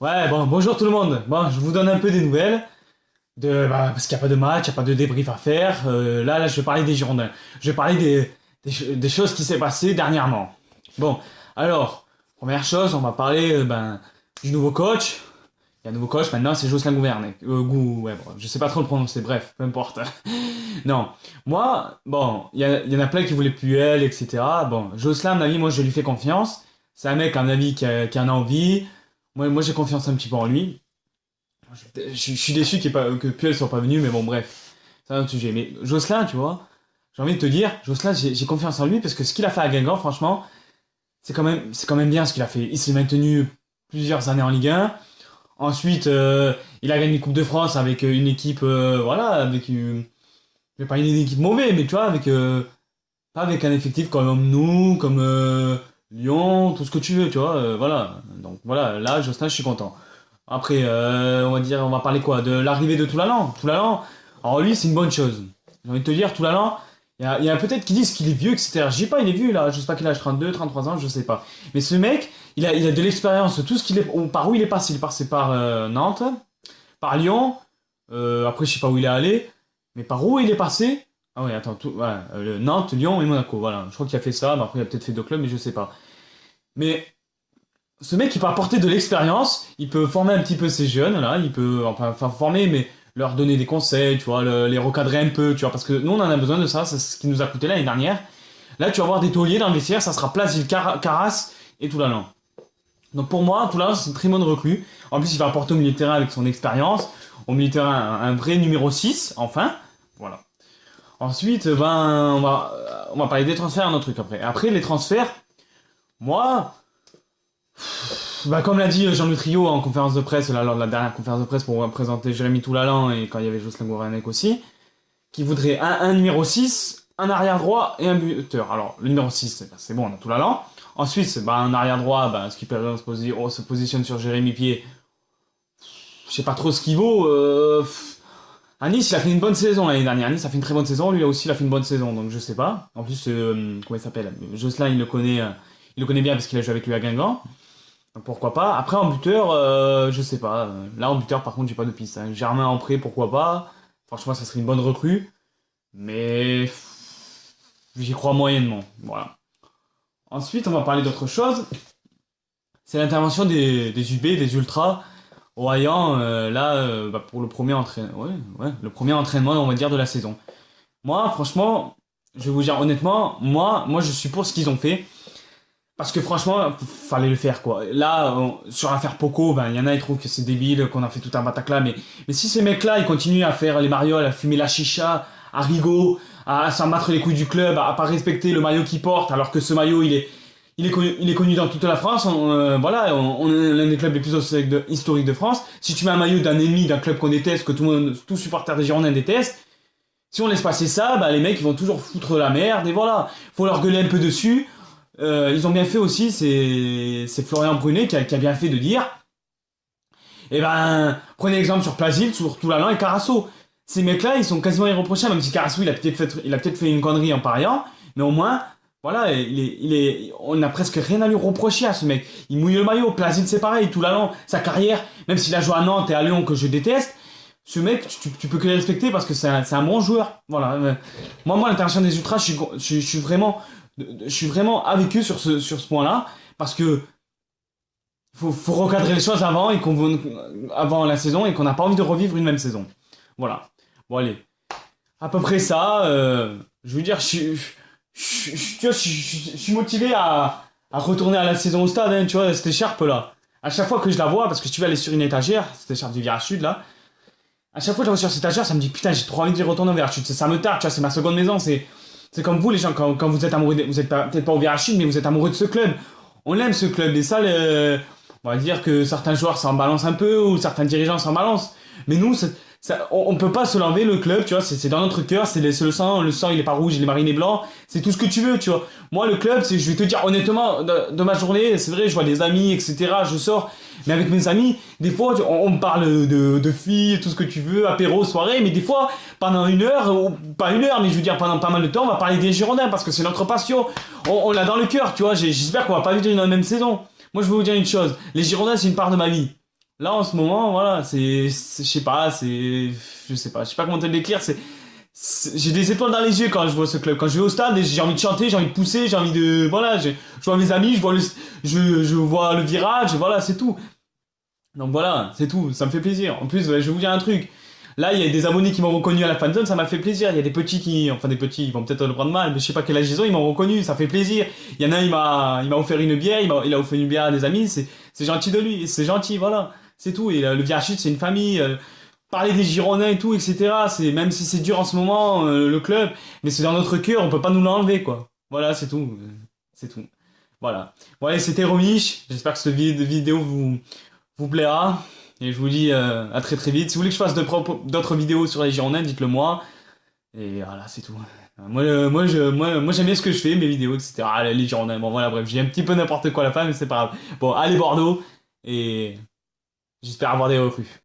Ouais, bon, bonjour tout le monde. Bon, je vous donne un peu des nouvelles. Parce qu'il n'y a pas de match, il n'y a pas de débrief à faire. Là, je vais parler des Girondins. Je vais parler des choses qui s'est passées dernièrement. Bon, alors, première chose, on va parler du nouveau coach. Il y a un nouveau coach maintenant, c'est Jocelyn Gouverneur. Ouais, bon, je sais pas trop le prononcer, bref, peu importe. Non, moi, bon, il y en a plein qui voulaient plus elle, etc. Bon, Jocelyn, à mon avis, moi je lui fais confiance. C'est un mec, à mon avis, qui en a envie. Moi j'ai confiance un petit peu en lui. Je suis déçu que Puel soit pas venu, mais bon, bref, c'est un autre sujet. Mais Jocelyn, tu vois, j'ai envie de te dire, Jocelyn, j'ai confiance en lui parce que ce qu'il a fait à Guingamp, franchement, c'est quand même bien ce qu'il a fait. Il s'est maintenu plusieurs années en Ligue 1. Ensuite, il a gagné une Coupe de France avec une équipe, voilà, mais pas une équipe mauvaise, mais tu vois, pas avec un effectif comme nous, comme Lyon, tout ce que tu veux, tu vois, voilà. Donc voilà, là, Jocelyn, je suis content. Après, on va parler quoi? De l'arrivée de Toulalan. Toulalan, alors lui, c'est une bonne chose. J'ai envie de te dire, Toulalan, il y a peut-être qui disent qu'il est vieux, etc. Je dis pas, il est vieux, là, je sais pas quel âge, 32, 33 ans, je sais pas. Mais ce mec, il a de l'expérience, tout ce qu'il est, par où il est passé par Nantes, par Lyon, après, je sais pas où il est allé, mais par où il est passé? Ah ouais, attends, ouais, Nantes, Lyon et Monaco, voilà. Je crois qu'il a fait ça, mais après, il a peut-être fait deux clubs, mais je sais pas. Mais ce mec, il peut apporter de l'expérience, il peut former un petit peu ces jeunes, là, il peut, enfin former, mais leur donner des conseils, tu vois, les recadrer un peu, tu vois, parce que nous, on en a besoin de ça, c'est ce qui nous a coûté l'année dernière. Là, tu vas avoir des tauliers dans le vestiaire, ça sera Plasil, Caras et Toulalan. Donc pour moi, Toulalan, c'est une très bonne recrue. En plus, il va apporter au milieu de terrain avec son expérience, au milieu de terrain, un vrai numéro 6 enfin, voilà. Ensuite, on va parler des transferts, un autre truc après. Après, les transferts, moi, comme l'a dit Jean-Louis Trio en conférence de presse, là, lors de la dernière conférence de presse pour présenter Jérémy Toulalan et quand il y avait Jocelyn Gourvenec aussi, qui voudrait un numéro 6, un arrière droit et un buteur. Alors, le numéro 6, c'est bon, on a Toulalan. Ensuite, un arrière droit, ce qui peut se positionne sur Jérémy Pied, je sais pas trop ce qu'il vaut. À Nice, il a fait une bonne saison l'année dernière. À Nice, a fait une très bonne saison. Lui aussi, il a fait une bonne saison, donc je sais pas. En plus, comment il s'appelle? Jocelyn, il le connaît bien parce qu'il a joué avec lui à Guingamp. Donc pourquoi pas. Après, en buteur, je sais pas. Là, en buteur, par contre, j'ai pas de piste, hein. Germain en prêt, pourquoi pas. Franchement, ça serait une bonne recrue. Mais j'y crois moyennement. Voilà. Ensuite, on va parler d'autre chose. C'est l'intervention des UB, des Ultras, au Hayan, pour le premier entraînement. Ouais, ouais, le premier entraînement, on va dire, de la saison. Moi, franchement, je vais vous dire honnêtement, moi, je suis pour ce qu'ils ont fait. Parce que franchement, fallait le faire quoi. Là, sur l'affaire Poco, il y en a, ils trouvent que c'est débile, qu'on a fait tout un bataclan, mais si ces mecs-là, ils continuent à faire les marioles, à fumer la chicha, à rigot, à s'en battre les couilles du club, à pas respecter le maillot qu'ils portent, alors que ce maillot, il est connu dans toute la France, voilà, on est l'un des clubs les plus historiques de France. Si tu mets un maillot d'un ennemi, d'un club qu'on déteste, que tout supporter des Girondins déteste, si on laisse passer ça, les mecs, ils vont toujours foutre la merde, et voilà. Faut leur gueuler un peu dessus. Ils ont bien fait aussi, c'est Florian Brunet qui a bien fait de dire, prenez l'exemple sur Plasil, sur Toulalan et Carasso. Ces mecs-là, ils sont quasiment irréprochables, même si Carasso, il a peut-être fait une connerie en pariant, mais au moins, voilà, on n'a presque rien à lui reprocher à ce mec. Il mouille le maillot, Plasil c'est pareil, Toulalan, sa carrière, même s'il a joué à Nantes et à Lyon que je déteste, ce mec, tu peux que le respecter parce que c'est un bon joueur. Voilà. Moi, l'intervention des Ultras, je suis vraiment avec eux sur ce point-là, parce que faut recadrer les choses avant la saison et qu'on n'a pas envie de revivre une même saison. Voilà. Bon, allez. À peu près ça. Je veux dire, tu vois, je suis motivé à retourner à la saison au stade, hein, tu vois, cette écharpe là. À chaque fois que je la vois, parce que si tu vas aller sur une étagère, cette écharpe du Virage Sud là, à chaque fois que je la vois sur cette étagère, ça me dit putain, j'ai trop envie de retourner au Virage Sud. Ça me tarde, tu vois, c'est ma seconde maison, c'est comme vous les gens, quand vous êtes amoureux, vous êtes peut-être pas au Virage Sud, mais vous êtes amoureux de ce club. On aime ce club, et ça, on va dire que certains joueurs s'en balancent un peu, ou certains dirigeants s'en balancent. Mais nous, on peut pas se l'enlever le club, tu vois, c'est dans notre cœur, c'est le sang il est pas rouge, il est marine et blanc, c'est tout ce que tu veux, tu vois. Moi, le club, je vais te dire honnêtement, de ma journée, c'est vrai, je vois des amis, etc., je sors, mais avec mes amis, des fois, on me parle de filles, tout ce que tu veux, apéro, soirée, mais des fois, pendant une heure, ou pas une heure, mais je veux dire pendant pas mal de temps, on va parler des Girondins, parce que c'est notre passion, on l'a dans le cœur, tu vois, j'espère qu'on va pas vivre dans la même saison. Moi, je vais vous dire une chose, les Girondins, c'est une part de ma vie. Là, en ce moment, voilà, je sais pas, je sais pas comment te le décrire, j'ai des étoiles dans les yeux quand je vois ce club. Quand je vais au stade, j'ai envie de chanter, j'ai envie de pousser, j'ai envie de, voilà, je vois mes amis, je vois le virage, voilà, c'est tout. Donc voilà, c'est tout, ça me fait plaisir. En plus, ouais, je vais vous dire un truc. Là, il y a des abonnés qui m'ont reconnu à la fanzone, ça m'a fait plaisir. Il y a des petits enfin des petits, ils vont peut-être le prendre mal, mais je sais pas quel âge ils ont, ils m'ont reconnu, ça fait plaisir. Il y en a un, il m'a offert une bière, il a offert une bière à des amis, c'est gentil de lui, c'est gentil, voilà. C'est tout. Et le Virachute, c'est une famille. Parler des Girondins et tout, etc. Même si c'est dur en ce moment, le club, mais c'est dans notre cœur, on peut pas nous l'enlever, quoi. Voilà, c'est tout. C'est tout. Voilà. Bon, allez, c'était Romiche. J'espère que cette vidéo vous plaira. Et je vous dis à très très vite. Si vous voulez que je fasse d'autres vidéos sur les Girondins, dites-le moi. Et voilà, c'est tout. Moi j'aime bien ce que je fais, mes vidéos, etc. Les Girondins. Bon, voilà, bref, j'ai un petit peu n'importe quoi à la fin, mais c'est pas grave. Bon, allez Bordeaux. Et j'espère avoir des recrues.